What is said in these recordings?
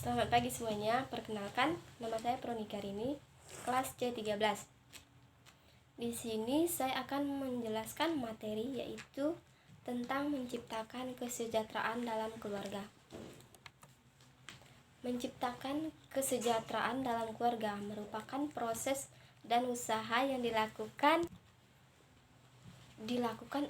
Selamat pagi semuanya, perkenalkan nama saya Pronika Rini, kelas C13. Di sini saya akan menjelaskan materi yaitu tentang menciptakan kesejahteraan dalam keluarga. Menciptakan kesejahteraan dalam keluarga merupakan proses dan usaha yang dilakukan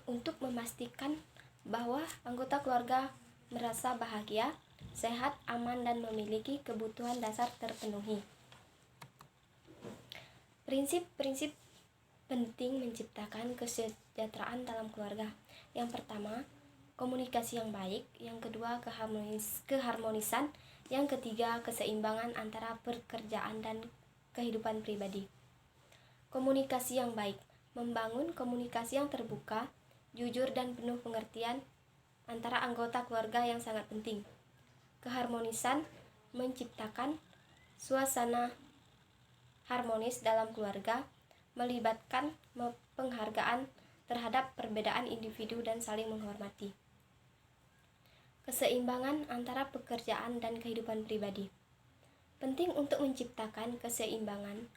untuk memastikan bahwa anggota keluarga merasa bahagia, sehat, aman, dan memiliki kebutuhan dasar terpenuhi. Prinsip-prinsip penting menciptakan kesejahteraan dalam keluarga. Yang pertama, komunikasi yang baik. Yang kedua, keharmonisan. Yang ketiga, keseimbangan antara pekerjaan dan kehidupan pribadi. Komunikasi yang baik, membangun komunikasi yang terbuka, jujur, dan penuh pengertian antara anggota keluarga yang sangat penting. Keharmonisan, menciptakan suasana harmonis dalam keluarga, melibatkan penghargaan terhadap perbedaan individu dan saling menghormati. Keseimbangan antara pekerjaan dan kehidupan pribadi. Penting untuk menciptakan keseimbangan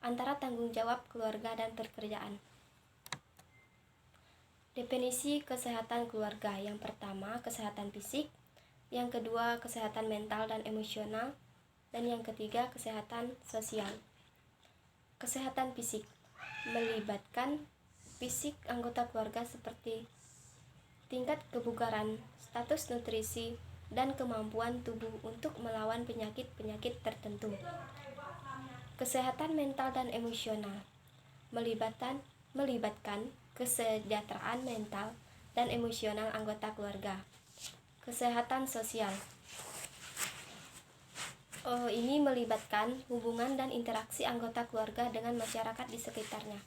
antara tanggung jawab keluarga dan pekerjaan. Definisi kesehatan keluarga. Yang pertama, kesehatan fisik. Yang kedua, kesehatan mental dan emosional. Dan yang ketiga, kesehatan sosial. Kesehatan fisik melibatkan fisik anggota keluarga seperti tingkat kebugaran, status nutrisi, dan kemampuan tubuh untuk melawan penyakit-penyakit tertentu. Kesehatan mental dan emosional melibatkan kesejahteraan mental dan emosional anggota keluarga. Kesehatan sosial ini melibatkan hubungan dan interaksi anggota keluarga dengan masyarakat di sekitarnya.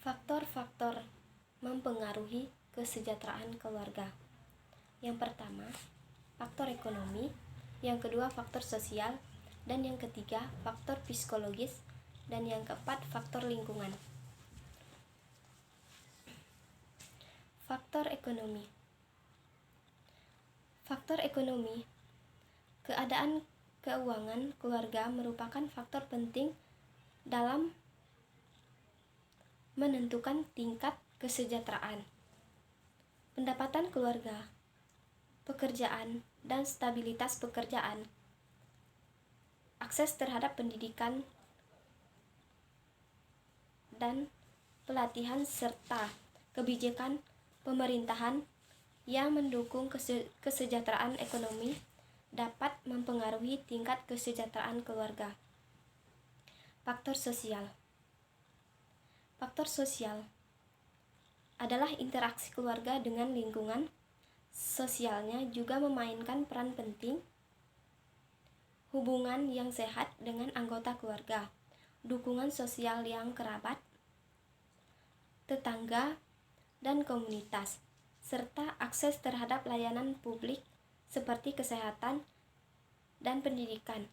Faktor-faktor mempengaruhi kesejahteraan keluarga. Yang pertama, faktor ekonomi. Yang kedua, faktor sosial. Dan yang ketiga, faktor psikologis. Dan yang keempat, faktor lingkungan. Faktor ekonomi. Faktor ekonomi, keadaan keuangan keluarga merupakan faktor penting dalam menentukan tingkat kesejahteraan. Pendapatan keluarga, pekerjaan, dan stabilitas pekerjaan, akses terhadap pendidikan dan pelatihan serta kebijakan pemerintahan yang mendukung kesejahteraan ekonomi dapat mempengaruhi tingkat kesejahteraan keluarga. Faktor sosial. Faktor sosial adalah interaksi keluarga dengan lingkungan sosialnya juga memainkan peran penting. Hubungan yang sehat dengan anggota keluarga, dukungan sosial yang kerabat, tetangga, dan komunitas, serta akses terhadap layanan publik seperti kesehatan dan pendidikan.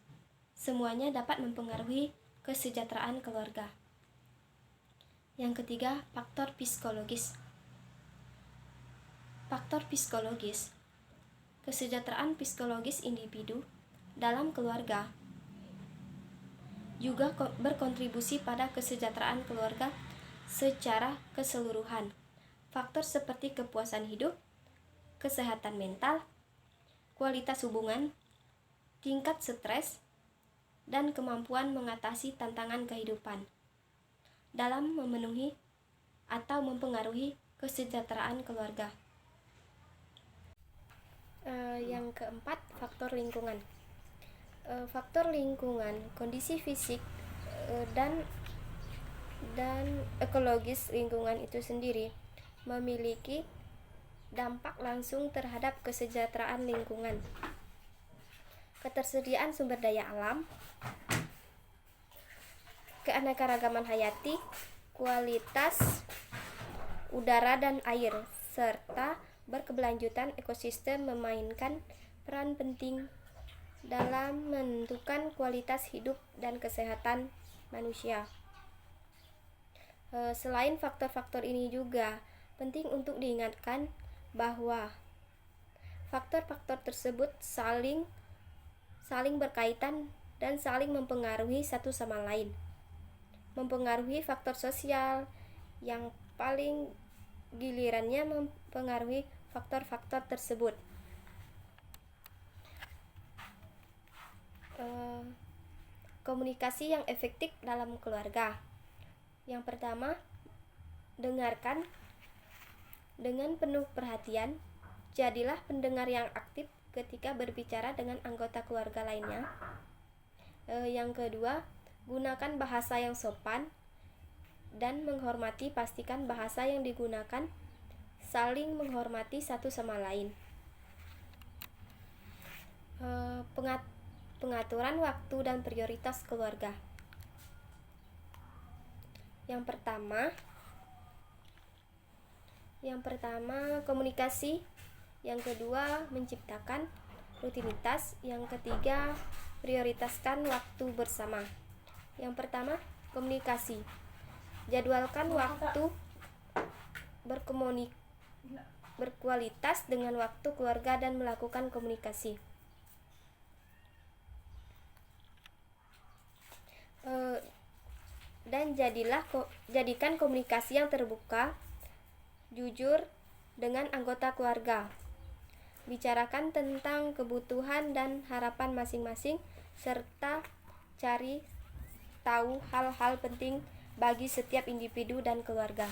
Semuanya dapat mempengaruhi kesejahteraan keluarga. Yang ketiga, faktor psikologis. Faktor psikologis. Kesejahteraan psikologis individu dalam keluarga juga berkontribusi pada kesejahteraan keluarga secara keseluruhan. Faktor seperti kepuasan hidup, kesehatan mental, kualitas hubungan, tingkat stres, dan kemampuan mengatasi tantangan kehidupan dalam memenuhi atau mempengaruhi kesejahteraan keluarga. Yang keempat, faktor lingkungan. Faktor lingkungan, kondisi fisik dan ekologis lingkungan itu sendiri memiliki dampak langsung terhadap kesejahteraan lingkungan. Ketersediaan sumber daya alam, keanekaragaman hayati, kualitas udara dan air, serta berkeberlanjutan ekosistem memainkan peran penting dalam menentukan kualitas hidup dan kesehatan manusia. Selain faktor-faktor ini juga penting untuk diingatkan bahwa Faktor-faktor tersebut saling berkaitan dan saling mempengaruhi satu sama lain. Mempengaruhi faktor sosial yang paling gilirannya mempengaruhi faktor-faktor tersebut. Komunikasi yang efektif dalam keluarga. Yang pertama, dengarkan dengan penuh perhatian. Jadilah pendengar yang aktif ketika berbicara dengan anggota keluarga lainnya. Yang kedua, gunakan bahasa yang sopan dan menghormati. Pastikan bahasa yang digunakan saling menghormati satu sama lain. Pengaturan waktu dan prioritas keluarga. Yang pertama komunikasi, yang kedua menciptakan rutinitas, yang ketiga prioritaskan waktu bersama. Yang pertama komunikasi. Jadwalkan waktu berkualitas dengan waktu keluarga dan melakukan komunikasi. Dan jadikan komunikasi yang terbuka, jujur dengan anggota keluarga. Bicarakan tentang kebutuhan dan harapan masing-masing, serta cari tahu hal-hal penting bagi setiap individu dan keluarga.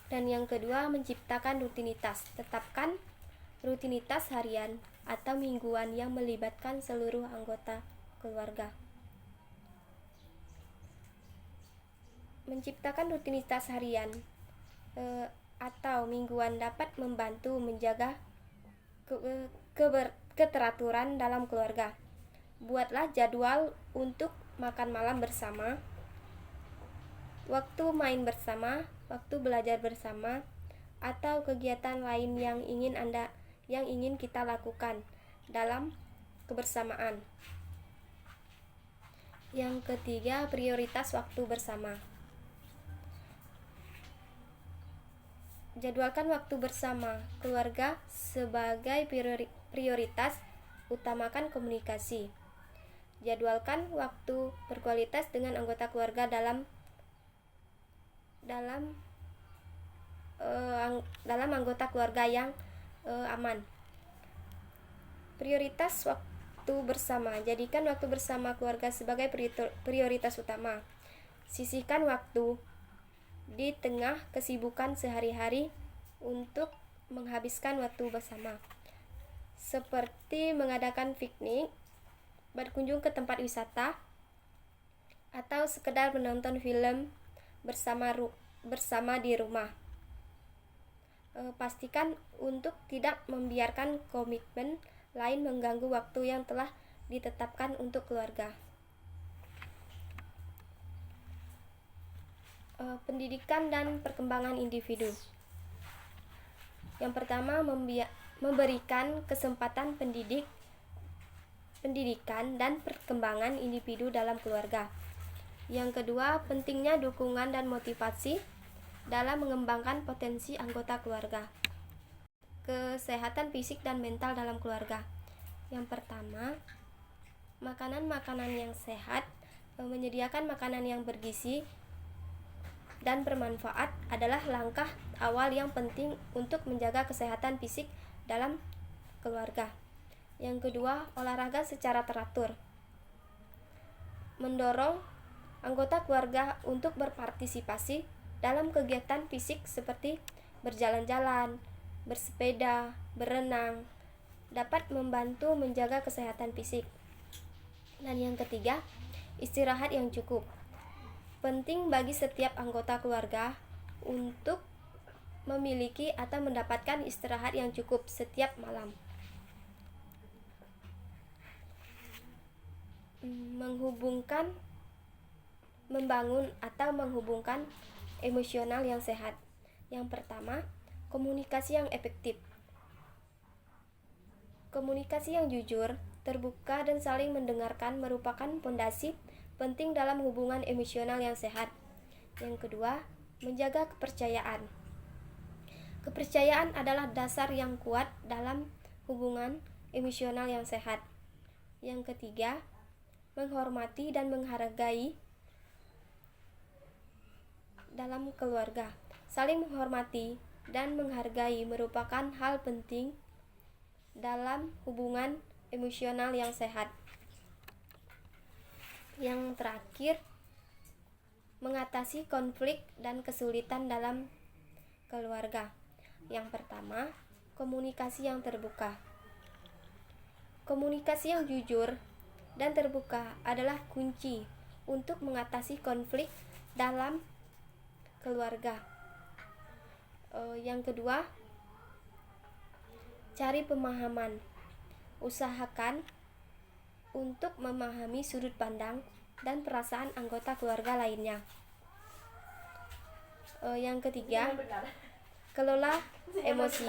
Dan yang kedua, menciptakan rutinitas. Tetapkan rutinitas harian atau mingguan yang melibatkan seluruh anggota keluarga. Menciptakan rutinitas harian atau mingguan dapat membantu menjaga keteraturan dalam keluarga. Buatlah jadwal untuk makan malam bersama, waktu main bersama, waktu belajar bersama, atau kegiatan lain yang ingin kita lakukan dalam kebersamaan. Yang ketiga, prioritas waktu bersama. Jadwalkan waktu bersama keluarga sebagai prioritas, utamakan komunikasi. Jadwalkan waktu berkualitas dengan anggota keluarga dalam anggota keluarga yang aman. Prioritas waktu bersama. Jadikan waktu bersama keluarga sebagai prioritas utama. Sisihkan waktu di tengah kesibukan sehari-hari untuk menghabiskan waktu bersama, seperti mengadakan piknik, berkunjung ke tempat wisata, atau sekedar menonton film bersama di rumah. Pastikan untuk tidak membiarkan komitmen lain mengganggu waktu yang telah ditetapkan untuk keluarga. Pendidikan dan perkembangan individu. Yang pertama, memberikan kesempatan pendidikan dan perkembangan individu dalam keluarga. Yang kedua, pentingnya dukungan dan motivasi dalam mengembangkan potensi anggota keluarga. Kesehatan fisik dan mental dalam keluarga. Yang pertama, makanan yang sehat. Menyediakan makanan yang bergizi dan bermanfaat adalah langkah awal yang penting untuk menjaga kesehatan fisik dalam keluarga. Yang kedua, olahraga secara teratur. Mendorong anggota keluarga untuk berpartisipasi dalam kegiatan fisik seperti berjalan-jalan, bersepeda, berenang, dapat membantu menjaga kesehatan fisik. Dan yang ketiga, istirahat yang cukup. Penting bagi setiap anggota keluarga untuk memiliki atau mendapatkan istirahat yang cukup setiap malam. Membangun atau menghubungkan emosional yang sehat. Yang pertama, komunikasi yang efektif. Komunikasi yang jujur, terbuka, dan saling mendengarkan merupakan fondasi penting dalam hubungan emosional yang sehat. Yang kedua, menjaga kepercayaan. Kepercayaan adalah dasar yang kuat dalam hubungan emosional yang sehat. Yang ketiga, menghormati dan menghargai dalam keluarga. Saling menghormati dan menghargai merupakan hal penting dalam hubungan emosional yang sehat. Yang terakhir, mengatasi konflik dan kesulitan dalam keluarga. Yang pertama, komunikasi yang terbuka. Komunikasi yang jujur dan terbuka adalah kunci untuk mengatasi konflik dalam keluarga. Yang kedua, cari pemahaman. Usahakan untuk memahami sudut pandang dan perasaan anggota keluarga lainnya. Yang ketiga, kelola emosi.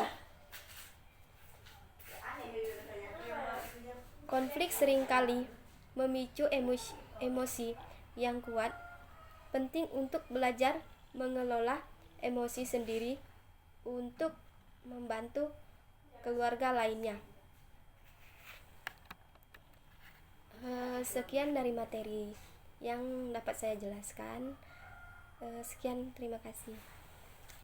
Konflik seringkali memicu emosi yang kuat. Penting untuk belajar mengelola emosi sendiri untuk membantu keluarga lainnya. Sekian dari materi yang dapat saya jelaskan. Sekian, terima kasih.